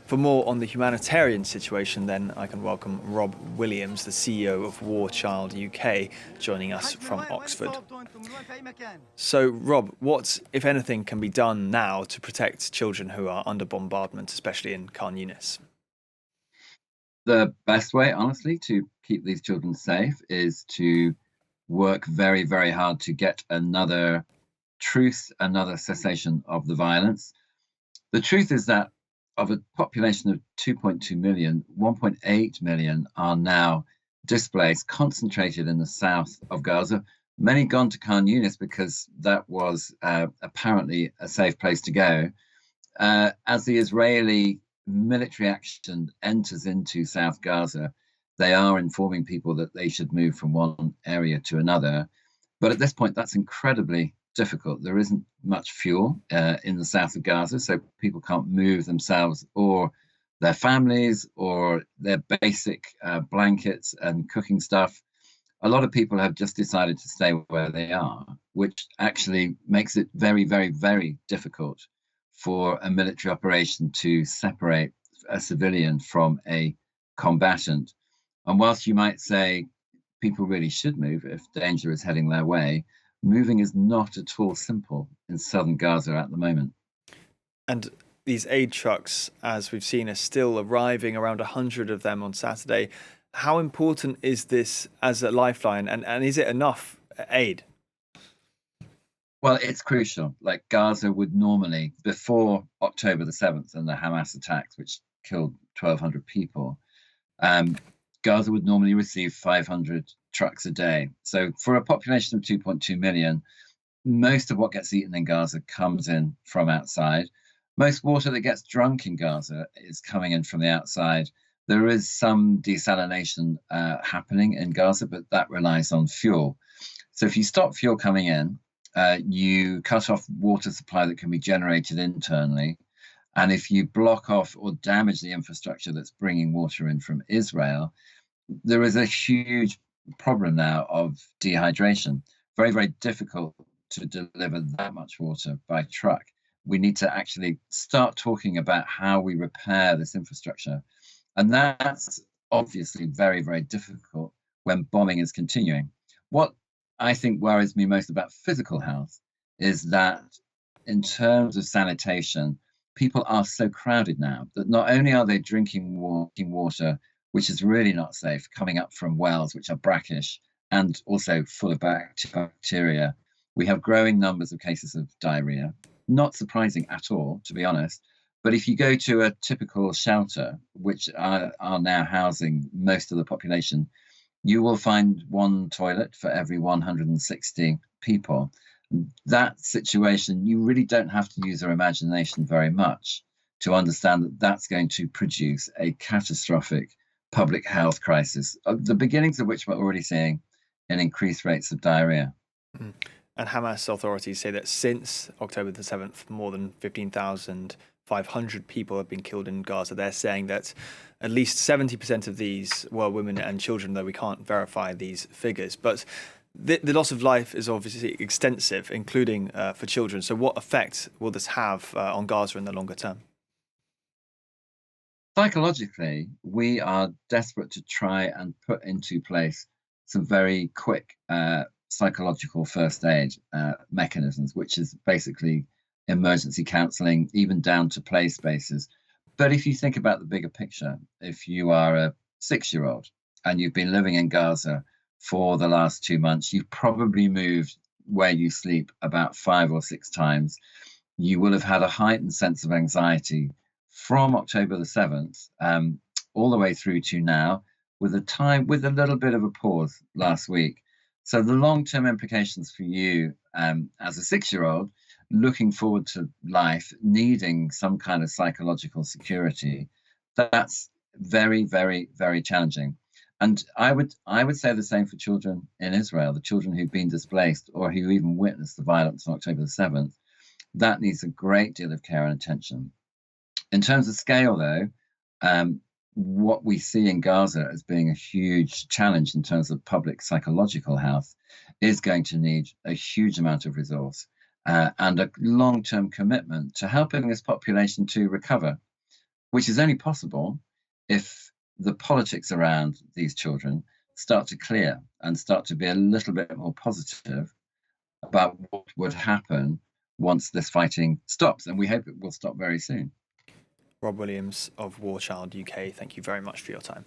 For more on the humanitarian situation, then I can welcome Rob Williams, the CEO of War Child UK, joining us from Oxford. So, Rob, what, if anything, can be done now to protect children who are under bombardment, especially in Khan Yunis? The best way, honestly, to keep these children safe is to work very, very hard to get another truce, another cessation of the violence. The truth is that of a population of 2.2 million, 1.8 million are now displaced, concentrated in the south of Gaza. Many gone to Khan Yunis because that was apparently a safe place to go. As the Israeli military action enters into South Gaza, they are informing people that they should move from one area to another. But at this point, that's incredibly difficult. There isn't much fuel in the south of Gaza, so people can't move themselves or their families or their basic blankets and cooking stuff. A lot of people have just decided to stay where they are, which actually makes it very, very, very difficult for a military operation to separate a civilian from a combatant. And whilst you might say people really should move if danger is heading their way, moving is not at all simple in southern Gaza at the moment. And these aid trucks, as we've seen, are still arriving, around 100 of them on Saturday. How important is this as a lifeline, and is it enough aid? Well, it's crucial. Like Gaza would normally, before October the 7th and the Hamas attacks, which killed 1,200 people, um, Gaza would normally receive 500 trucks a day. So for a population of 2.2 million, most of what gets eaten in Gaza comes in from outside. Most water that gets drunk in Gaza is coming in from the outside. There is some desalination happening in Gaza, but that relies on fuel. So if you stop fuel coming in, you cut off water supply that can be generated internally. And if you block off or damage the infrastructure that's bringing water in from Israel, there is a huge problem now of dehydration. Very, very difficult to deliver that much water by truck. We need to actually start talking about how we repair this infrastructure. And that's obviously very, very difficult when bombing is continuing. What I think worries me most about physical health is that in terms of sanitation, people are so crowded now that not only are they drinking water, which is really not safe, coming up from wells which are brackish and also full of bacteria, we have growing numbers of cases of diarrhea. Not surprising at all, to be honest. But if you go to a typical shelter, which are now housing most of the population, you will find one toilet for every 160 people. That situation, you really don't have to use your imagination very much to understand that that's going to produce a catastrophic public health crisis, the beginnings of which we're already seeing in increased rates of diarrhea. Mm. And Hamas authorities say that since October the 7th, more than 15,500 people have been killed in Gaza. They're saying that at least 70% of these were women and children, though we can't verify these figures. But the loss of life is obviously extensive, including for children. So what effect will this have on Gaza in the longer term? Psychologically, we are desperate to try and put into place some very quick psychological first aid mechanisms, which is basically emergency counseling, even down to play spaces. But if you think about the bigger picture, if you are a 6-year-old and you've been living in Gaza for the last 2 months, you've probably moved where you sleep about 5 or 6 times. You will have had a heightened sense of anxiety from October the 7th all the way through to now, with a little bit of a pause last week. So the long-term implications for you as a 6-year-old looking forward to life, needing some kind of psychological security, that's very, very, very challenging. And I would say the same for children in Israel, the children who've been displaced or who even witnessed the violence on October the 7th. That needs a great deal of care and attention. In terms of scale, though, what we see in Gaza as being a huge challenge in terms of public psychological health is going to need a huge amount of resource and a long-term commitment to helping this population to recover. which is only possible if the politics around these children start to clear and start to be a little bit more positive about what would happen once this fighting stops. And we hope it will stop very soon. Rob Williams of War Child UK, thank you very much for your time.